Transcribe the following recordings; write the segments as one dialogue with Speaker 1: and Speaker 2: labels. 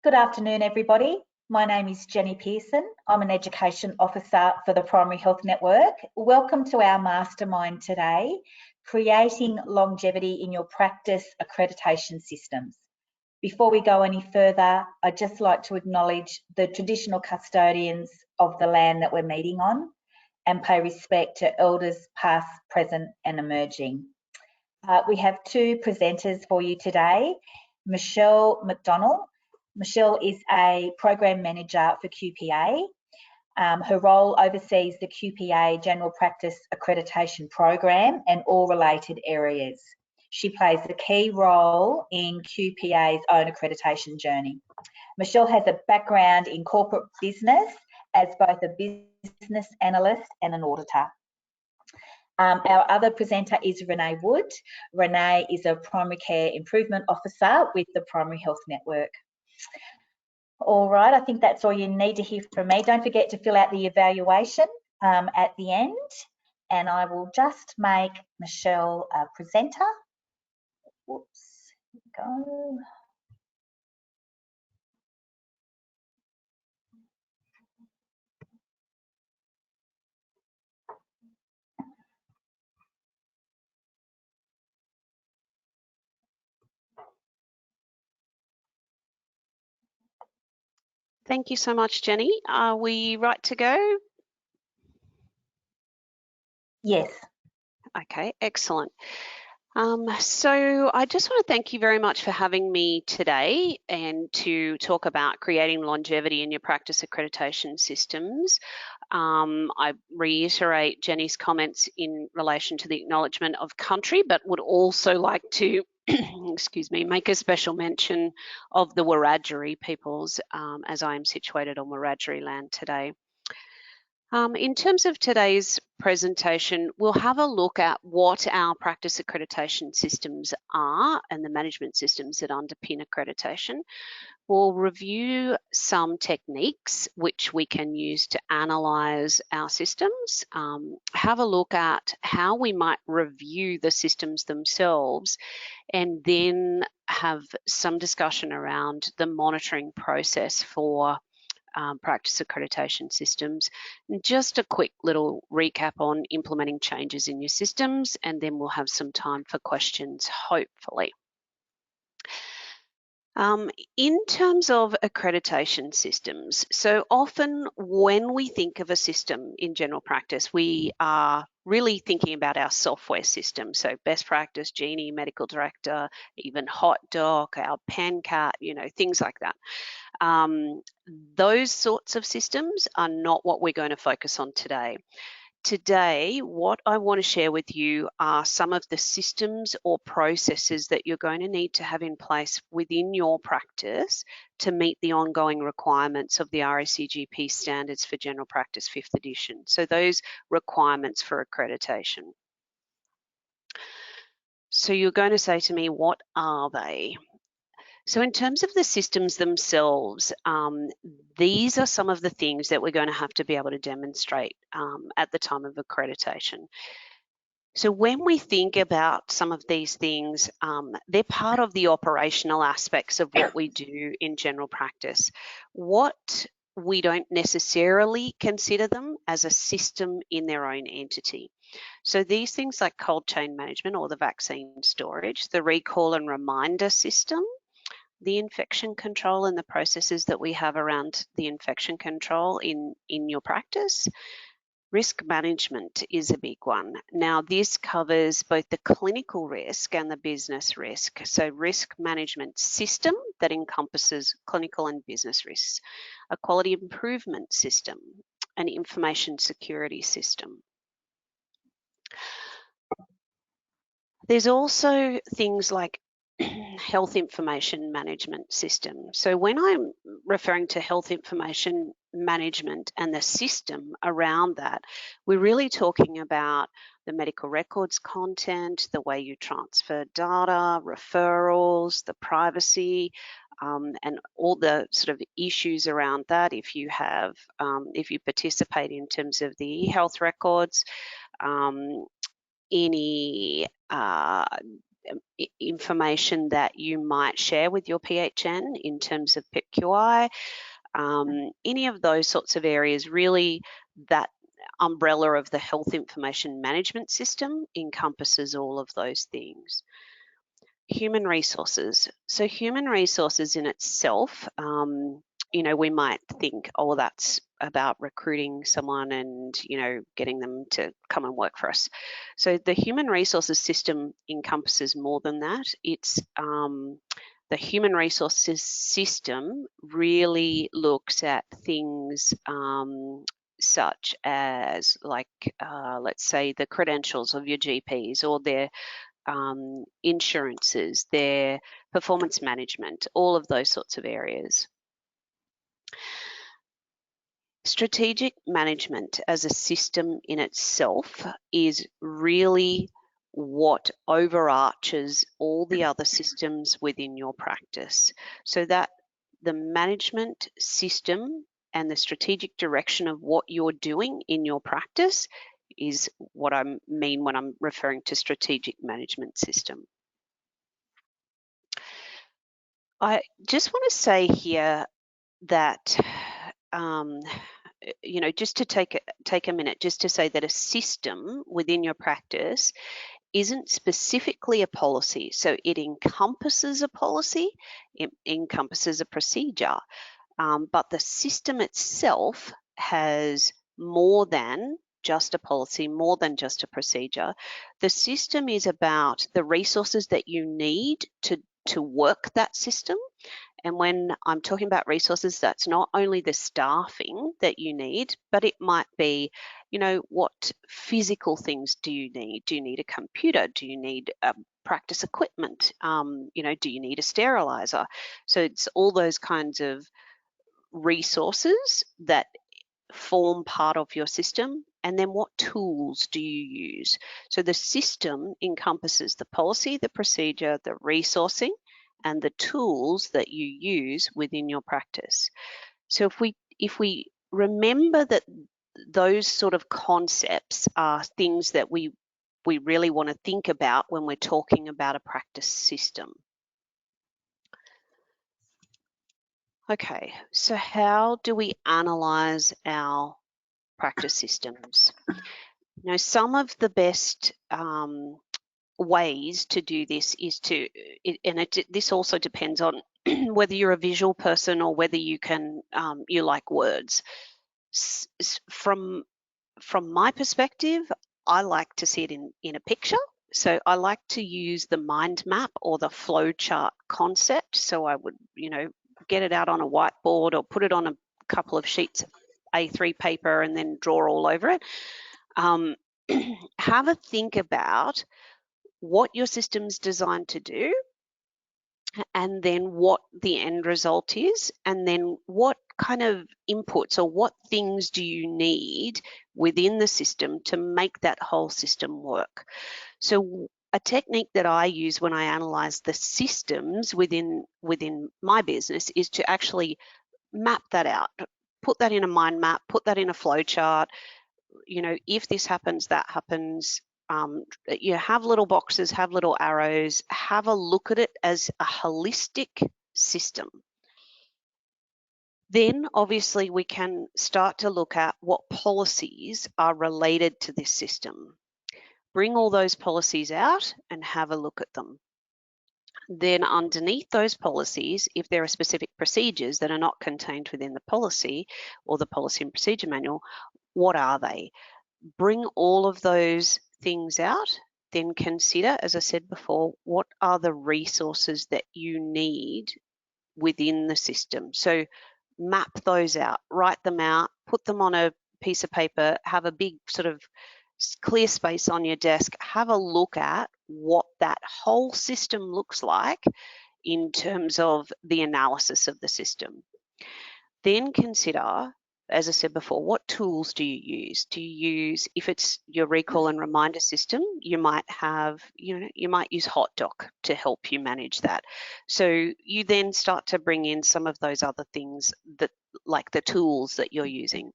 Speaker 1: Good afternoon, everybody. My name is Jenny Pearson. I'm an Education Officer for the Primary Health Network. Welcome to our Mastermind today, Creating Longevity in Your Practice Accreditation Systems. Before we go any further, I'd just like to acknowledge the traditional custodians of the land that we're meeting on and pay respect to elders past, present and emerging. We have two presenters for you today. Michelle McDonald. Michelle is a Program Manager for QPA. Her role oversees the QPA General Practice Accreditation Program and all related areas. She plays a key role in QPA's own accreditation journey. Michelle has a background in corporate business as both a business analyst and an auditor. Our other presenter is Renee Wood. Renee is a Primary Care Improvement Officer with the Primary Health Network. All right, I think that's all you need to hear from me. Don't forget to fill out the evaluation at the end, and I will just make Michelle a presenter. Whoops, here we go.
Speaker 2: Thank you so much, Jenny. Are we right to go?
Speaker 1: Yes.
Speaker 2: Okay, excellent. So I just want to thank you very much for having me today and to talk about creating longevity in your practice accreditation systems. I reiterate Jenny's comments in relation to the acknowledgement of country, but would also like to excuse me, make a special mention of the Wiradjuri peoples as I am situated on Wiradjuri land today. In terms of today's presentation, we'll have a look at what our practice accreditation systems are and the management systems that underpin accreditation. We'll review some techniques which we can use to analyse our systems, have a look at how we might review the systems themselves, and then have some discussion around the monitoring process for practice accreditation systems. And just a quick little recap on implementing changes in your systems, and then we'll have some time for questions, hopefully. In terms of accreditation systems, so often when we think of a system in general practice, we are really thinking about our software system. So best practice, Genie, Medical Director, even Hot Doc, our PenCat, you know, things like that. Those sorts of systems are not what we're going to focus on today. Today, what I want to share with you are some of the systems or processes that you're going to need to have in place within your practice to meet the ongoing requirements of the RACGP standards for general practice 5th edition. So those requirements for accreditation. So you're going to say to me, what are they? So in terms of the systems themselves, these are some of the things that we're going to have to be able to demonstrate at the time of accreditation. So when we think about some of these things, they're part of the operational aspects of what we do in general practice. What we don't necessarily consider them as a system in their own entity. So these things like cold chain management or the vaccine storage, the recall and reminder system, the infection control and the processes that we have around the infection control in your practice. Risk management is a big one. Now, this covers both the clinical risk and the business risk. So risk management system that encompasses clinical and business risks, a quality improvement system, an information security system. There's also things like health information management system. So when I'm referring to health information management and the system around that, we're really talking about the medical records content, the way you transfer data, referrals, the privacy, and all the sort of issues around that. If you have, if you participate in terms of the health records, any information that you might share with your PHN in terms of PIP-QI, any of those sorts of areas. Really, that umbrella of the health information management system encompasses all of those things. Human resources. So human resources in itself, we might think, oh, well, that's about recruiting someone and, getting them to come and work for us. So the human resources system encompasses more than that. It's the human resources system really looks at things such as, like, let's say, the credentials of your GPs, or their insurances, their performance management, all of those sorts of areas. Strategic management as a system in itself is really what overarches all the other systems within your practice, so that the management system and the strategic direction of what you're doing in your practice is what I mean when I'm referring to strategic management system. I just want to say here that, just to take a minute just to say that a system within your practice isn't specifically a policy. So it encompasses a policy, it encompasses a procedure, but the system itself has more than just a policy, more than just a procedure. The system is about the resources that you need to work that system. And when I'm talking about resources, that's not only the staffing that you need, but it might be, what physical things do you need? Do you need a computer? Do you need practice equipment? Do you need a sterilizer? So it's all those kinds of resources that form part of your system. And then what tools do you use? So the system encompasses the policy, the procedure, the resourcing, and the tools that you use within your practice. So if we remember that those sort of concepts are things that we really want to think about when we're talking about a practice system. Okay, so how do we analyze our practice systems? Some of the best ways to do this is this also depends on whether you're a visual person or whether you like words. From my perspective, I like to see it in a picture. So I like to use the mind map or the flow chart concept. So I would, get it out on a whiteboard or put it on a couple of sheets of A3 paper and then draw all over it. Have a think about what your system's designed to do, and then what the end result is, and then what kind of inputs or what things do you need within the system to make that whole system work. So a technique that I use when I analyze the systems within my business is to actually map that out, put that in a mind map, put that in a flow chart. If this happens, that happens. You have little boxes, have little arrows, have a look at it as a holistic system. Then obviously we can start to look at what policies are related to this system. Bring all those policies out and have a look at them. Then underneath those policies, if there are specific procedures that are not contained within the policy or the policy and procedure manual, what are they? Bring all of those things out, then consider, as I said before, what are the resources that you need within the system. So map those out, write them out, put them on a piece of paper, have a big sort of clear space on your desk, have a look at what that whole system looks like in terms of the analysis of the system. Then consider, as I said before, what tools do you use? Do you use, if it's your recall and reminder system, you might have, you might use HotDoc to help you manage that. So you then start to bring in some of those other things that, like the tools that you're using.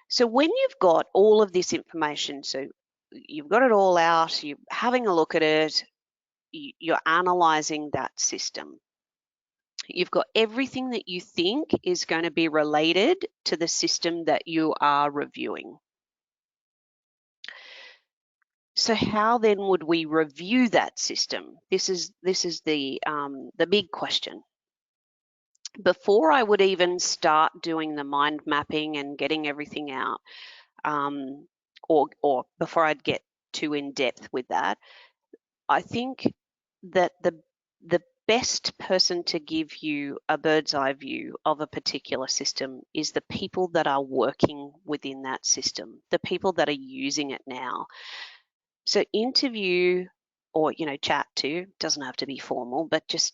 Speaker 2: So when you've got all of this information, so you've got it all out, you're having a look at it, you're analysing that system. You've got everything that you think is going to be related to the system that you are reviewing. So how then would we review that system? This is the big question. Before I would even start doing the mind mapping and getting everything out, or before I'd get too in depth with that, I think that the best person to give you a bird's eye view of a particular system is the people that are working within that system, the people that are using it now. So interview, or chat to, doesn't have to be formal, but just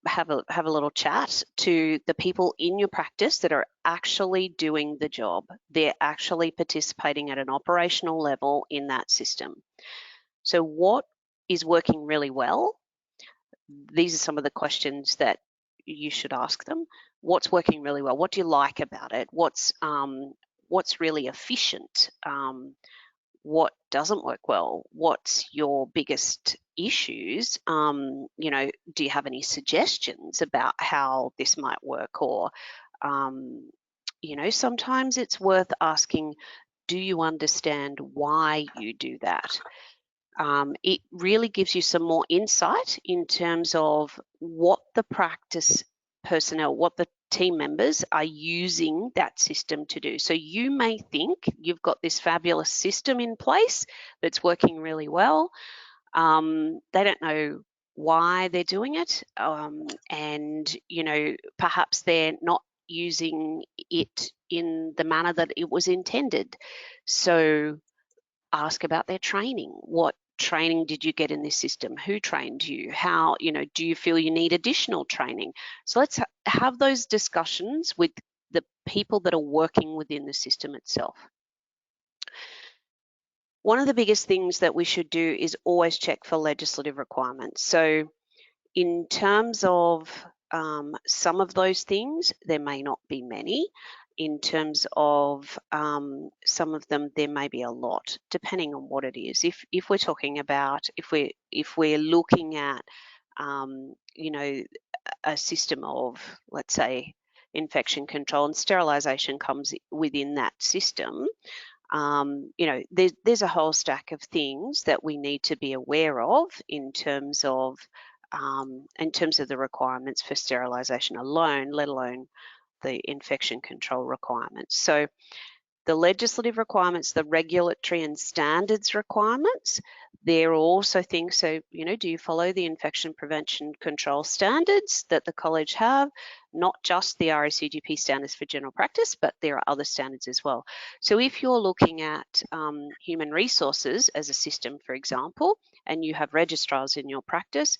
Speaker 2: have a little chat to the people in your practice that are actually doing the job. They're actually participating at an operational level in that system. So what is working really well? These are some of the questions that you should ask them. What's working really well? What do you like about it? What's really efficient? What doesn't work well? What's your biggest issues? Do you have any suggestions about how this might work? Or, sometimes it's worth asking, do you understand why you do that? It really gives you some more insight in terms of what the practice personnel, what the team members are using that system to do. So you may think you've got this fabulous system in place that's working really well. They don't know why they're doing it, and perhaps they're not using it in the manner that it was intended. So ask about their training. What training did you get in this system? Who trained you? How, do you feel you need additional training? So let's have those discussions with the people that are working within the system itself. One of the biggest things that we should do is always check for legislative requirements. So in terms of some of those things, there may not be many. In terms of some of them, there may be a lot, depending on what it is. If we're talking about, if we're looking at, a system of, let's say, infection control, and sterilisation comes within that system, there's a whole stack of things that we need to be aware of in terms of the requirements for sterilisation alone, let alone the infection control requirements. So the legislative requirements, the regulatory and standards requirements, there are also things, so, do you follow the infection prevention control standards that the college have? Not just the RACGP standards for general practice, but there are other standards as well. So if you're looking at human resources as a system, for example, and you have registrars in your practice,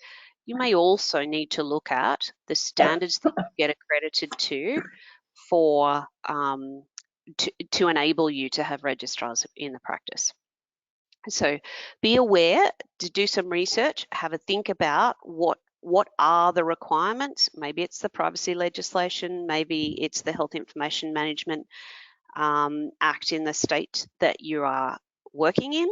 Speaker 2: you may also need to look at the standards that you get accredited to for to enable you to have registrars in the practice. So be aware to do some research, have a think about what are the requirements. Maybe it's the privacy legislation, maybe it's the Health Information Management Act in the state that you are working in,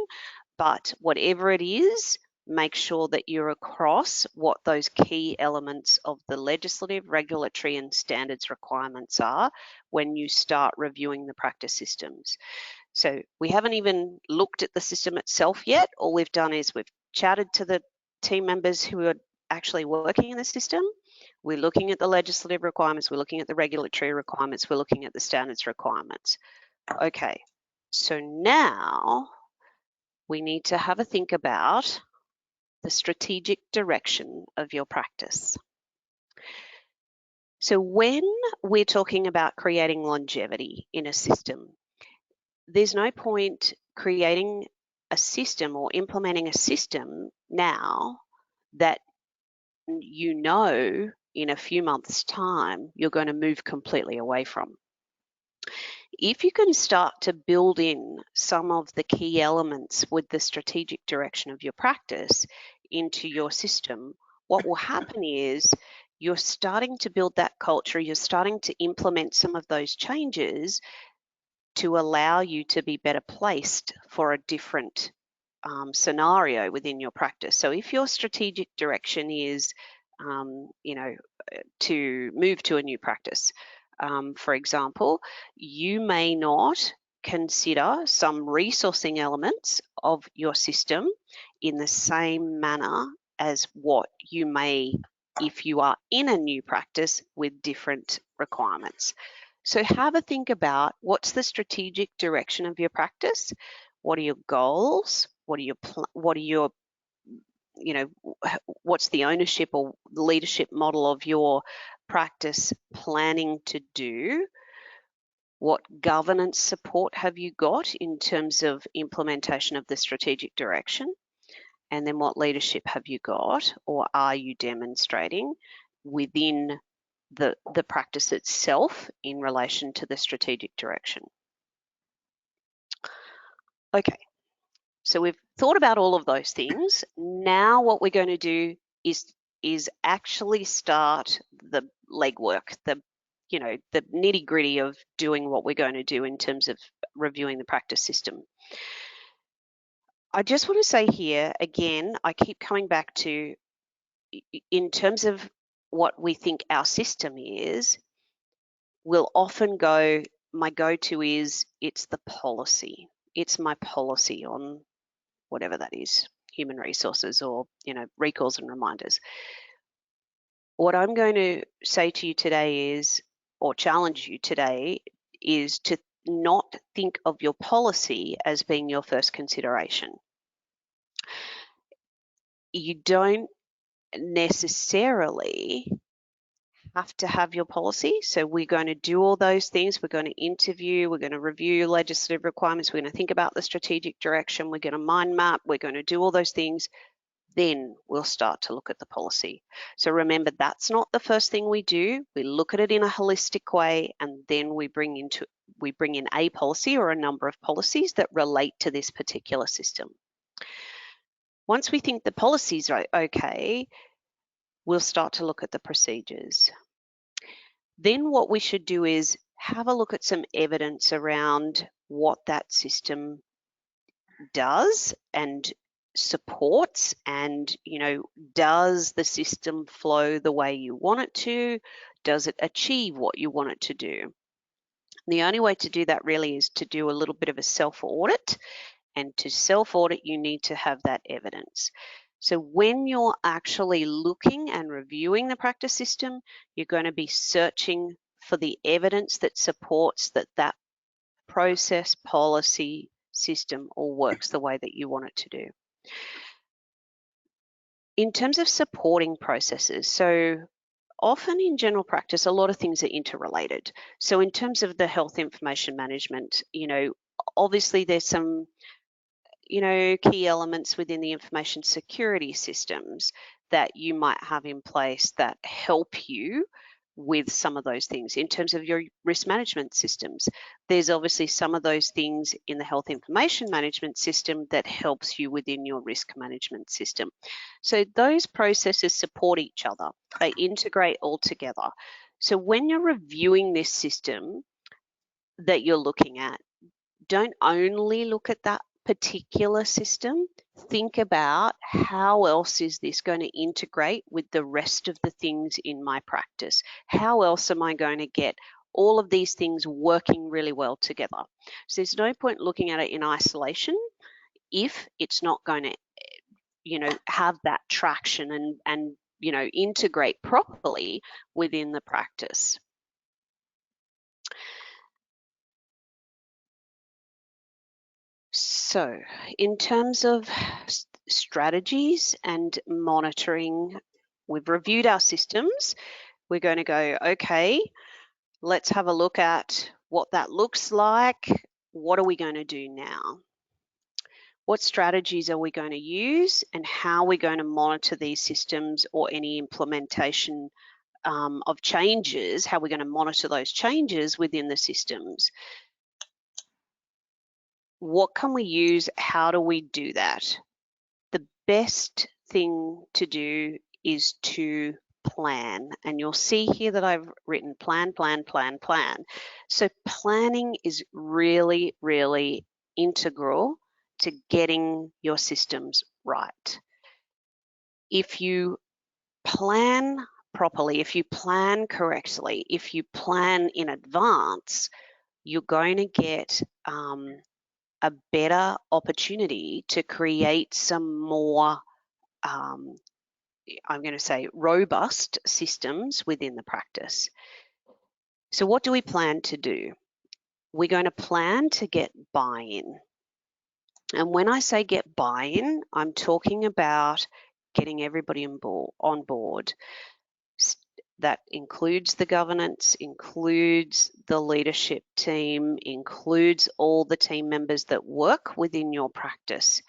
Speaker 2: but whatever it is, make sure that you're across what those key elements of the legislative, regulatory and standards requirements are when you start reviewing the practice systems. So we haven't even looked at the system itself yet. All we've done is we've chatted to the team members who are actually working in the system. We're looking at the legislative requirements, we're looking at the regulatory requirements, we're looking at the standards requirements. Okay, so now we need to have a think about the strategic direction of your practice. So when we're talking about creating longevity in a system, there's no point creating a system or implementing a system now that in a few months' time you're going to move completely away from. If you can start to build in some of the key elements with the strategic direction of your practice into your system, what will happen is you're starting to build that culture, you're starting to implement some of those changes to allow you to be better placed for a different scenario within your practice. So if your strategic direction is, to move to a new practice, for example, you may not consider some resourcing elements of your system in the same manner as what you may if you are in a new practice with different requirements. So have a think about what's the strategic direction of your practice. What are your goals? What are your what's the ownership or leadership model of your practice planning to do? What governance support have you got in terms of implementation of the strategic direction? And then what leadership have you got or are you demonstrating within the practice itself in relation to the strategic direction? Okay, so we've thought about all of those things. Now what we're going to do is actually start the legwork, the nitty-gritty of doing what we're going to do in terms of reviewing the practice system. I just want to say here, again, I keep coming back to, in terms of what we think our system is, we'll often go, my go-to is, it's the policy. It's my policy on whatever that is, human resources or, recalls and reminders. What I'm going to say to you today is, or challenge you today, is to not think of your policy as being your first consideration. You don't necessarily have to have your policy. So we're going to do all those things. We're going to interview, we're going to review legislative requirements, we're going to think about the strategic direction, we're going to mind map, we're going to do all those things. Then we'll start to look at the policy. So remember, that's not the first thing we do. We look at it in a holistic way, and then we bring in a policy or a number of policies that relate to this particular system. Once we think the policies are okay, we'll start to look at the procedures. Then what we should do is have a look at some evidence around what that system does and supports, and does the system flow the way you want it to? Does it achieve what you want it to do? The only way to do that really is to do a little bit of a self-audit, and to self-audit you need to have that evidence. So when you're actually looking and reviewing the practice system, you're going to be searching for the evidence that supports that process, policy, system all works the way that you want it to do. In terms of supporting processes, so often in general practice, a lot of things are interrelated. So in terms of the health information management, obviously there's some, key elements within the information security systems that you might have in place that help you with some of those things. In terms of your risk management systems, there's obviously some of those things in the health information management system that helps you within your risk management system. So those processes support each other. They integrate all together. So when you're reviewing this system that you're looking at, don't only look at that particular system. Think about how else is this going to integrate with the rest of the things in my practice? How else am I going to get all of these things working really well together? So there's no point looking at it in isolation if it's not going to, have that traction and integrate properly within the practice. So in terms of strategies and monitoring, we've reviewed our systems. We're going to go, okay, let's have a look at what that looks like. What are we going to do now? What strategies are we going to use, and how are we going to monitor these systems or any implementation of changes? How are we going to monitor those changes within the systems? What can we use? How do we do that? The best thing to do is to plan. And you'll see here that I've written plan, plan, plan, plan. So planning is really, really integral to getting your systems right. If you plan properly, if you plan correctly, if you plan in advance, you're going to get a better opportunity to create some more, I'm going to say, robust systems within the practice. So what do we plan to do? We're going to plan to get buy-in. And when I say get buy-in, I'm talking about getting everybody on board. That includes the governance, includes the leadership team, includes all the team members that work within your practice.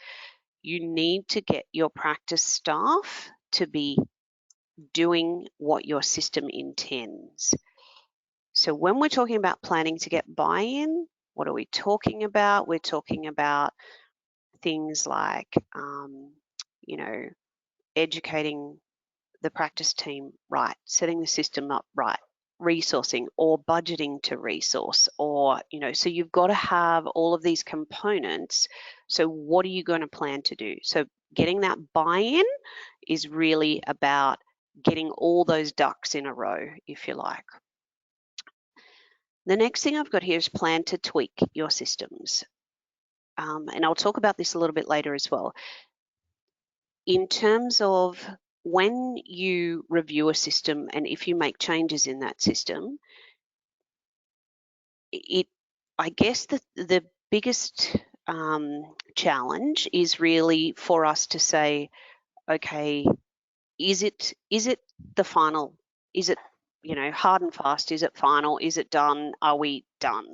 Speaker 2: You need to get your practice staff to be doing what your system intends. So when we're talking about planning to get buy-in, what are we talking about? We're talking about things like, educating the practice team right, setting the system up right, resourcing or budgeting to resource, or, so you've got to have all of these components. So what are you going to plan to do? So getting that buy-in is really about getting all those ducks in a row, if you like. The next thing I've got here is plan to tweak your systems. And I'll talk about this a little bit later as well. In terms of when you review a system and if you make changes in that system, I guess the biggest challenge is really for us to say, okay, is it the final? Is it, hard and fast? Is it final? Is it done? Are we done?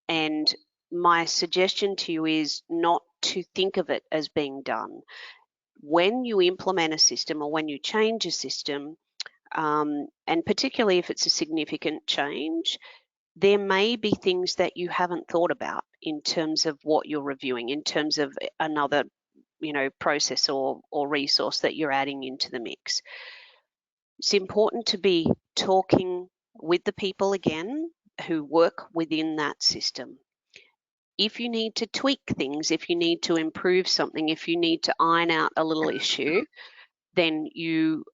Speaker 2: And my suggestion to you is not to think of it as being done. When you implement a system or when you change a system, and particularly if it's a significant change, there may be things that you haven't thought about in terms of what you're reviewing, in terms of another, process or resource that you're adding into the mix. It's important to be talking with the people again who work within that system. If you need to tweak things, if you need to improve something, if you need to iron out a little issue, then you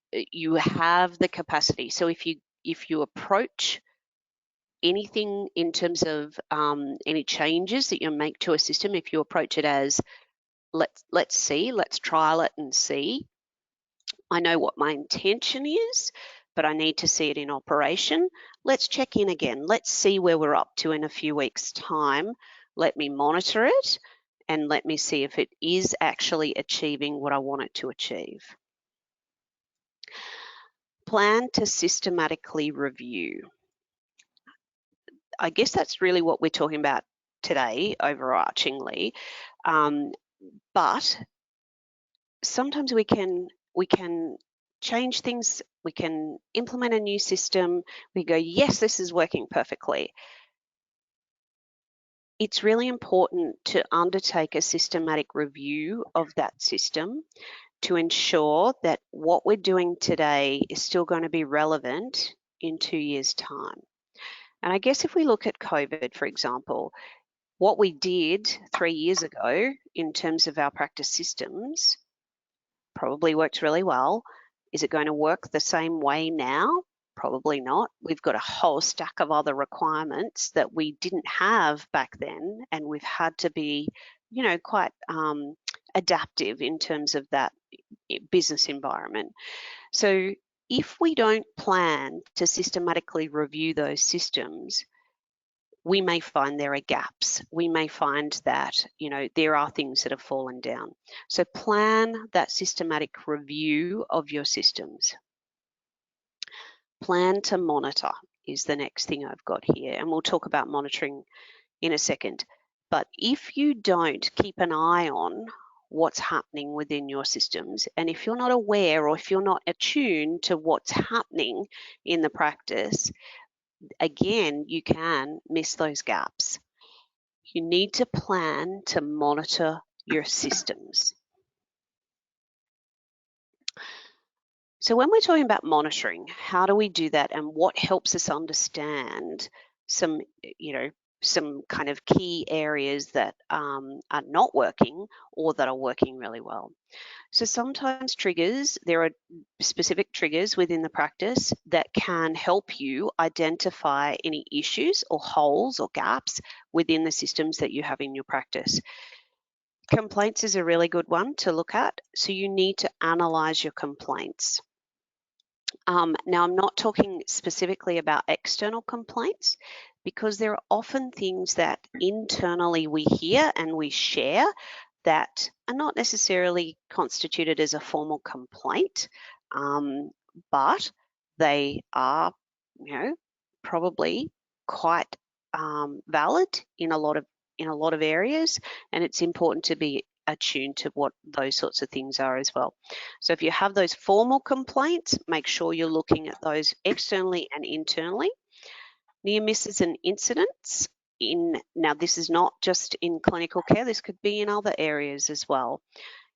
Speaker 2: have the capacity. So if you approach anything in terms of any changes that you make to a system, if you approach it as let's see, let's trial it and see. I know what my intention is, but I need to see it in operation. Let's check in again. Let's see where we're up to in a few weeks' time. Let me monitor it and let me see if it is actually achieving what I want it to achieve. Plan to systematically review. I guess that's really what we're talking about today, overarchingly. But sometimes we can change things. We can implement a new system. We go, yes, this is working perfectly. It's really important to undertake a systematic review of that system to ensure that what we're doing today is still going to be relevant in 2 years' time. And I guess if we look at COVID, for example, what we did 3 years ago in terms of our practice systems probably worked really well. Is it going to work the same way now? Probably not. We've got a whole stack of other requirements that we didn't have back then, and we've had to be, quite adaptive in terms of that business environment. So if we don't plan to systematically review those systems, we may find there are gaps. We may find that, there are things that have fallen down. So plan that systematic review of your systems. Plan to monitor is the next thing I've got here, and we'll talk about monitoring in a second. But if you don't keep an eye on what's happening within your systems, and if you're not aware or if you're not attuned to what's happening in the practice, again, you can miss those gaps. You need to plan to monitor your systems. So when we're talking about monitoring, how do we do that and what helps us understand some, some kind of key areas that are not working or that are working really well. So sometimes there are specific triggers within the practice that can help you identify any issues or holes or gaps within the systems that you have in your practice. Complaints is a really good one to look at. So you need to analyze your complaints. Now, I'm not talking specifically about external complaints, because there are often things that internally we hear and we share that are not necessarily constituted as a formal complaint, but they are, probably quite valid in a lot of areas, and it's important to be attuned to what those sorts of things are as well. So if you have those formal complaints, make sure you're looking at those externally and internally. Near misses and incidents. Now this is not just in clinical care, this could be in other areas as well.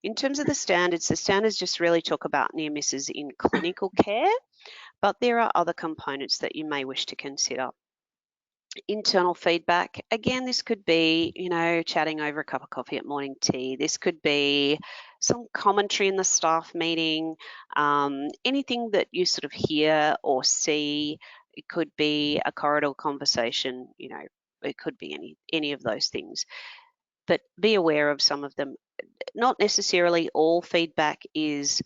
Speaker 2: In terms of the standards just really talk about near misses in clinical care, but there are other components that you may wish to consider. Internal feedback, again, this could be, chatting over a cup of coffee at morning tea. This could be some commentary in the staff meeting, anything that you sort of hear or see. It could be a corridor conversation, it could be any of those things. But be aware of some of them. Not necessarily all feedback is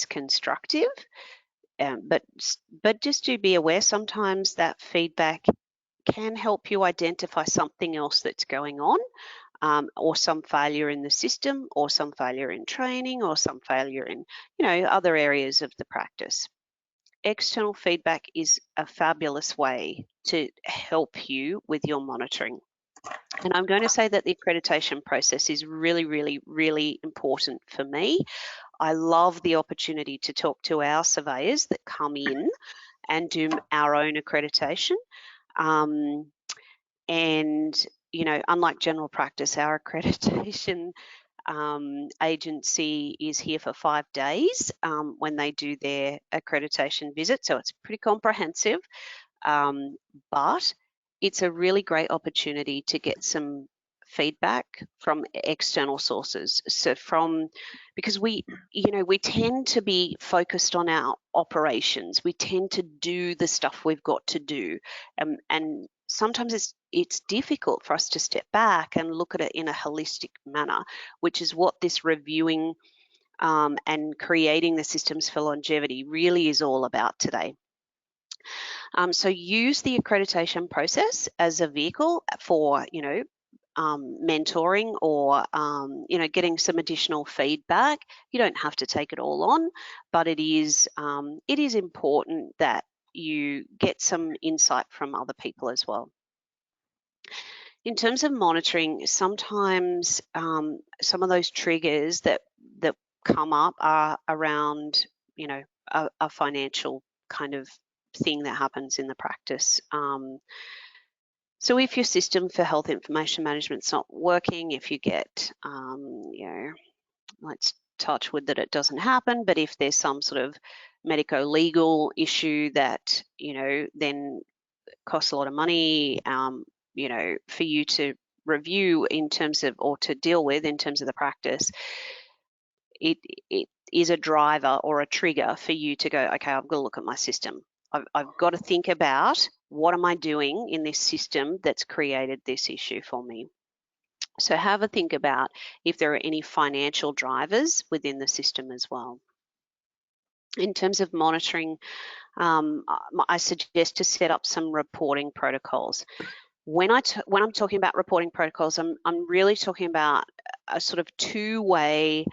Speaker 2: constructive, but just to be aware, sometimes that feedback can help you identify something else that's going on, or some failure in the system, or some failure in training, or some failure in, other areas of the practice. External feedback is a fabulous way to help you with your monitoring. And I'm going to say that the accreditation process is really, really, really important for me. I love the opportunity to talk to our surveyors that come in and do our own accreditation. And, unlike general practice, our accreditation agency is here for 5 days when they do their accreditation visit. So it's pretty comprehensive, but it's a really great opportunity to get some feedback from external sources. So because we tend to be focused on our operations. We tend to do the stuff we've got to do. And sometimes it's difficult for us to step back and look at it in a holistic manner, which is what this reviewing and creating the systems for longevity really is all about today. So use the accreditation process as a vehicle for, mentoring or, getting some additional feedback. You don't have to take it all on, but it is important that you get some insight from other people as well. In terms of monitoring, sometimes some of those triggers that come up are around, a financial kind of thing that happens in the practice. So if your system for health information management is not working, if you get, let's touch wood that it doesn't happen, but if there's some sort of medico-legal issue that, then costs a lot of money, for you to review in terms of, or to deal with in terms of the practice, it is a driver or a trigger for you to go, okay, I've got to look at my system. I've got to think about what am I doing in this system that's created this issue for me. So have a think about if there are any financial drivers within the system as well. In terms of monitoring, I suggest to set up some reporting protocols. When I'm talking about reporting protocols, I'm really talking about a sort of two-way,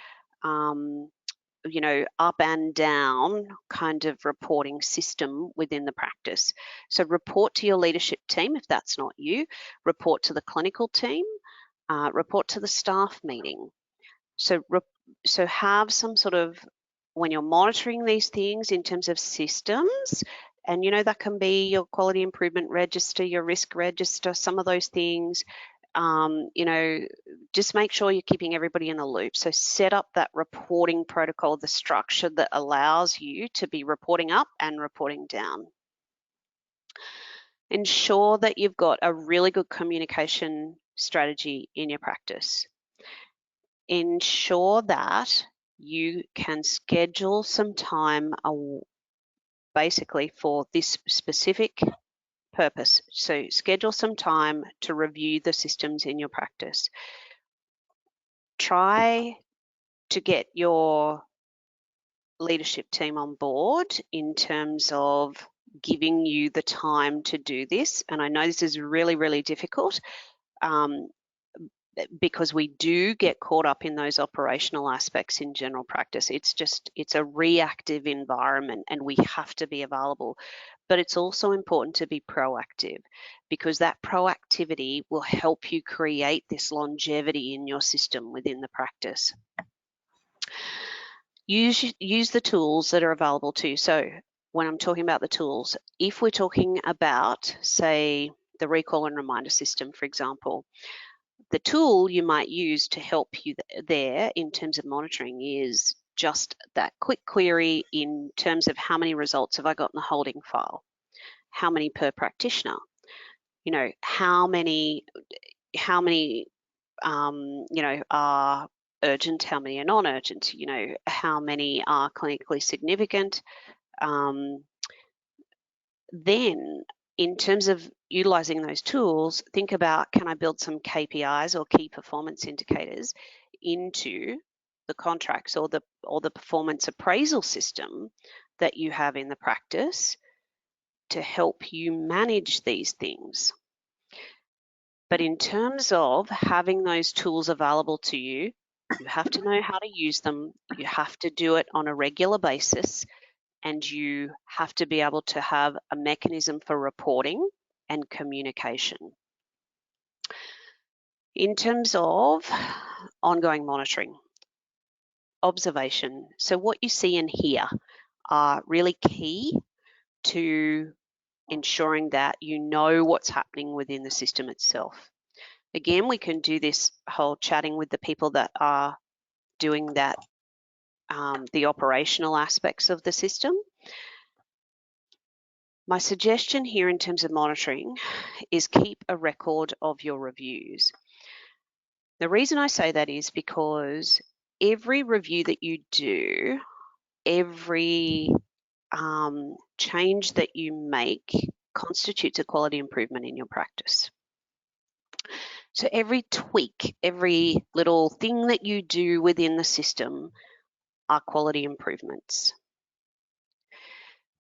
Speaker 2: up and down kind of reporting system within the practice. So report to your leadership team if that's not you, report to the clinical team, report to the staff meeting. So have some sort of, when you're monitoring these things in terms of systems, and that can be your quality improvement register, your risk register, some of those things, just make sure you're keeping everybody in the loop. So set up that reporting protocol, the structure that allows you to be reporting up and reporting down. Ensure that you've got a really good communication strategy in your practice. Ensure that you can schedule some time basically for this specific purpose. So schedule some time to review the systems in your practice. Try to get your leadership team on board in terms of giving you the time to do this. And I know this is really, really difficult because we do get caught up in those operational aspects in general practice. It's a reactive environment and we have to be available. But it's also important to be proactive because that proactivity will help you create this longevity in your system within the practice. Use the tools that are available to you. So when I'm talking about the tools, if we're talking about, say, the recall and reminder system, for example, the tool you might use to help you there in terms of monitoring is just that quick query in terms of how many results have I got in the holding file, how many per practitioner, you know, how many are urgent, how many are non-urgent, you know, how many are clinically significant. Then in terms of utilizing those tools, think about, can I build some KPIs or key performance indicators into the contracts or the performance appraisal system that you have in the practice to help you manage these things. But in terms of having those tools available to you, you have to know how to use them. You have to do it on a regular basis, and you have to be able to have a mechanism for reporting and communication. In terms of ongoing monitoring, observation. So what you see and hear are really key to ensuring that you know what's happening within the system itself. Again, we can do this whole chatting with the people that are doing that, the operational aspects of the system. My suggestion here in terms of monitoring is keep a record of your reviews. The reason I say that is because every review that you do, every change that you make constitutes a quality improvement in your practice. So every tweak, every little thing that you do within the system are quality improvements.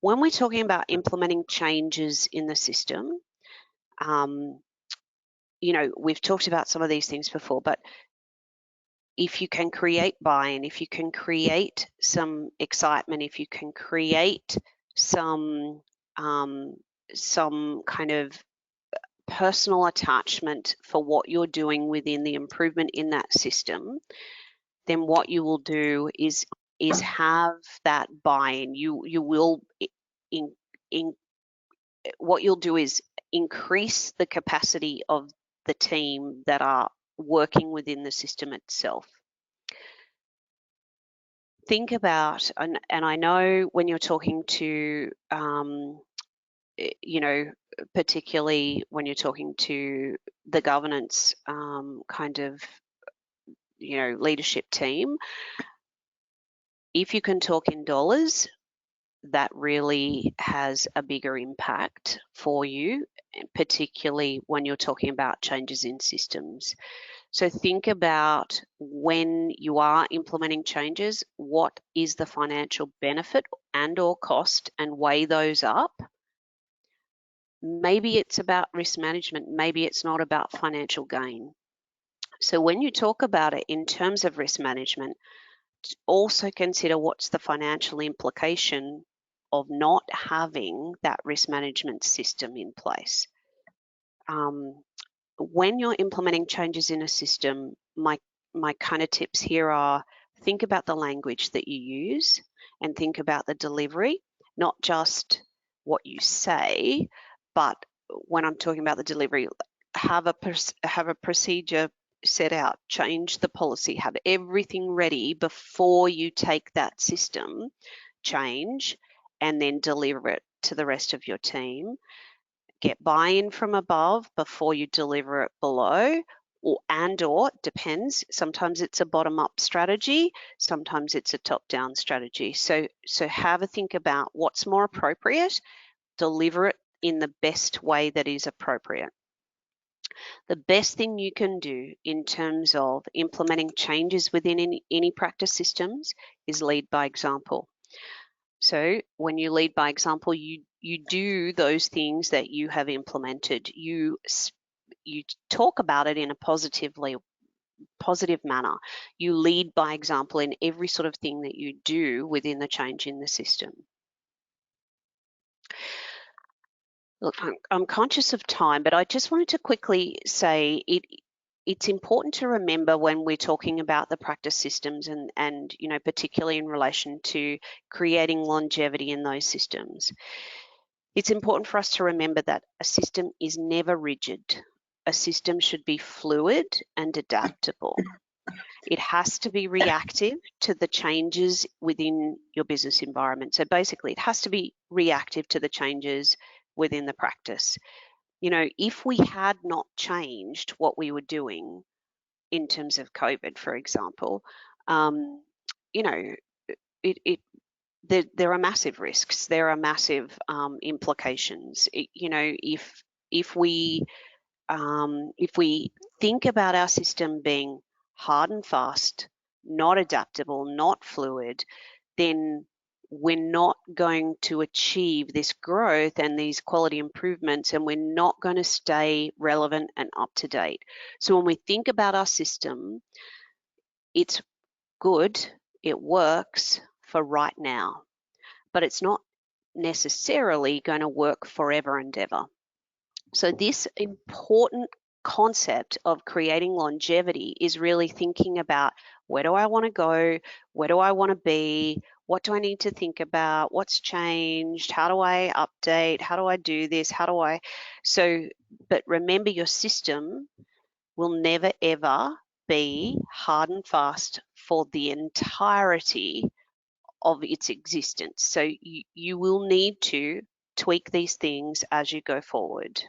Speaker 2: When we're talking about implementing changes in the system, you know, we've talked about some of these things before, but if you can create buy-in, if you can create some excitement, if you can create some kind of personal attachment for what you're doing within the improvement in that system, then what you will do is have that buy-in. You will what you'll do is increase the capacity of the team that are working within the system itself. Think about, and I know when you're talking to, you know, particularly when you're talking to the governance kind of, you know, leadership team, if you can talk in dollars, that really has a bigger impact for you, particularly when you're talking about changes in systems. So think about when you are implementing changes, what is the financial benefit and or cost, and weigh those up. Maybe it's about risk management, maybe it's not about financial gain. So when you talk about it in terms of risk management, also consider what's the financial implication of not having that risk management system in place. When you're implementing changes in a system, my kind of tips here are, think about the language that you use and think about the delivery, not just what you say, but when I'm talking about the delivery, have a procedure set out, change the policy, have everything ready before you take that system change and then deliver it to the rest of your team. get buy-in from above before you deliver it below, or depends, sometimes it's a bottom-up strategy, sometimes it's a top-down strategy. So have a think about what's more appropriate, deliver it in the best way that is appropriate. The best thing you can do in terms of implementing changes within any practice systems is lead by example. So when you lead by example, you do those things that you have implemented. You talk about it in a positive manner. You lead by example in every sort of thing that you do within the change in the system. Look, I'm conscious of time, but I just wanted to quickly say it's important to remember when we're talking about the practice systems and you know, particularly in relation to creating longevity in those systems. It's important for us to remember that a system is never rigid. A system should be fluid and adaptable. It has to be reactive to the changes within your business environment. So basically, it has to be reactive to the changes within the practice. You know, if we had not changed what we were doing in terms of COVID, for example, you know, there are massive risks. There are massive implications. You know, if we think about our system being hard and fast, not adaptable, not fluid, then we're not going to achieve this growth and these quality improvements, and we're not going to stay relevant and up to date. So when we think about our system, it's good, it works for right now, but it's not necessarily going to work forever and ever. So this important concept of creating longevity is really thinking about, where do I want to go? Where do I want to be? What do I need to think about? What's changed? How do I update? How do I do this? But remember, your system will never ever be hard and fast for the entirety of its existence. So you will need to tweak these things as you go forward.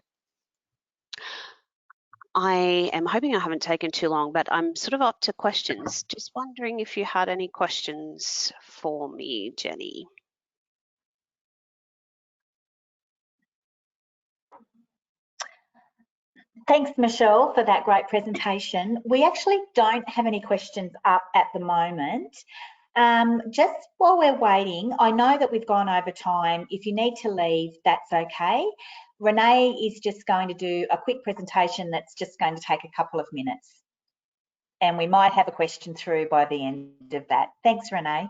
Speaker 2: I am hoping I haven't taken too long, but I'm sort of up to questions. Just wondering if you had any questions for me, Jenny.
Speaker 1: Thanks, Michelle, for that great presentation. We actually don't have any questions up at the moment. Just while we're waiting, I know that we've gone over time. If you need to leave, that's okay. Renee is just going to do a quick presentation that's just going to take a couple of minutes. And we might have a question through by the end of that. Thanks, Renee.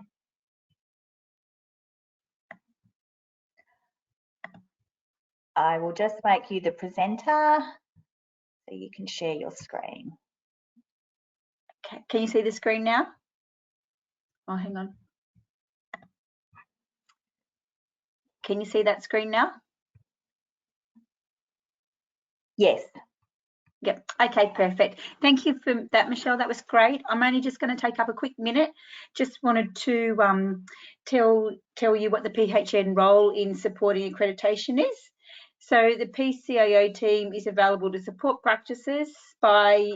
Speaker 1: I will just make you the presenter so you can share your screen.
Speaker 3: Okay, can you see the screen now? Oh, hang on. Can you see that screen now?
Speaker 1: Yes.
Speaker 3: Yep. Okay, perfect. Thank you for that, Michelle. That was great. I'm only just going to take up a quick minute. Just wanted to tell you what the PHN role in supporting accreditation is. So the PCIO team is available to support practices by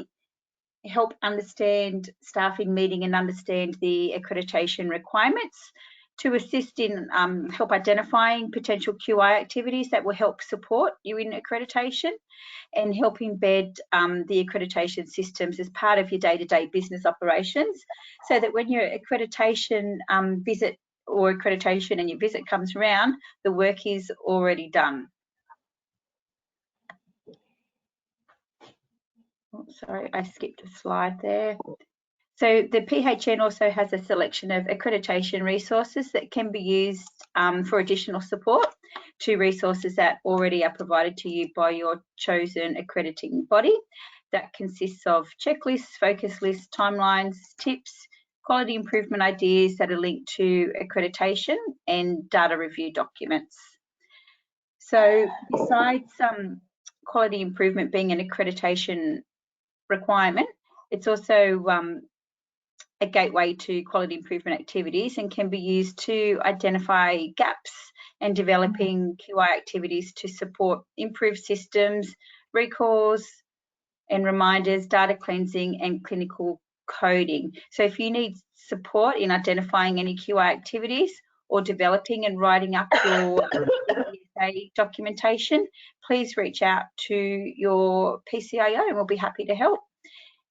Speaker 3: help understand staffing, meeting and understand the accreditation requirements, to assist in help identifying potential QI activities that will help support you in accreditation, and help embed the accreditation systems as part of your day-to-day business operations, so that when your accreditation visit or accreditation and your visit comes around, the work is already done. Oh, sorry, I skipped a slide there. So the PHN also has a selection of accreditation resources that can be used for additional support to resources that already are provided to you by your chosen accrediting body. That consists of checklists, focus lists, timelines, tips, quality improvement ideas that are linked to accreditation, and data review documents. So besides quality improvement being an accreditation requirement, it's also a gateway to quality improvement activities and can be used to identify gaps and developing QI activities to support improved systems, recalls and reminders, data cleansing and clinical coding. So if you need support in identifying any QI activities or developing and writing up your PSA documentation, please reach out to your PCIO and we'll be happy to help.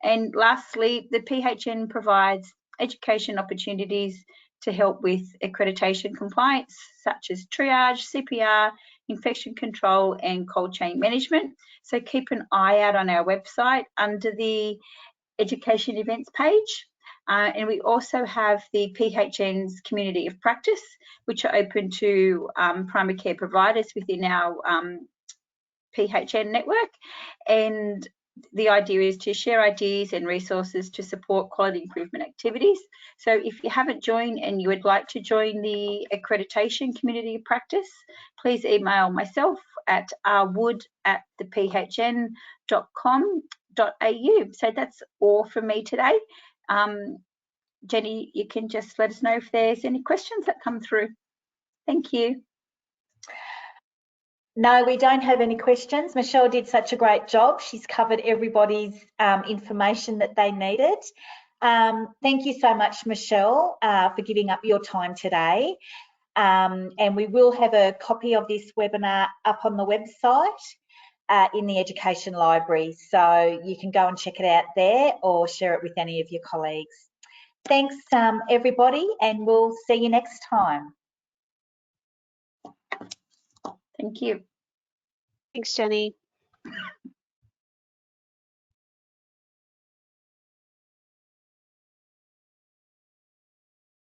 Speaker 3: And lastly, the PHN provides education opportunities to help with accreditation compliance, such as triage, CPR, infection control, and cold chain management. So keep an eye out on our website under the education events page. And we also have the PHN's community of practice, which are open to primary care providers within our PHN network. And the idea is to share ideas and resources to support quality improvement activities. So if you haven't joined and you would like to join the accreditation community of practice, please email myself at rwood@thephn.com.au. So that's all from me today. Jenny, you can just let us know if there's any questions that come through. Thank you.
Speaker 1: No, we don't have any questions. Michelle did such a great job. She's covered everybody's information that they needed. Thank you so much, Michelle, for giving up your time today. And we will have a copy of this webinar up on the website in the Education Library. So you can go and check it out there or share it with any of your colleagues. Thanks, everybody, and we'll see you next time.
Speaker 3: Thank you.
Speaker 2: Thanks, Jenny.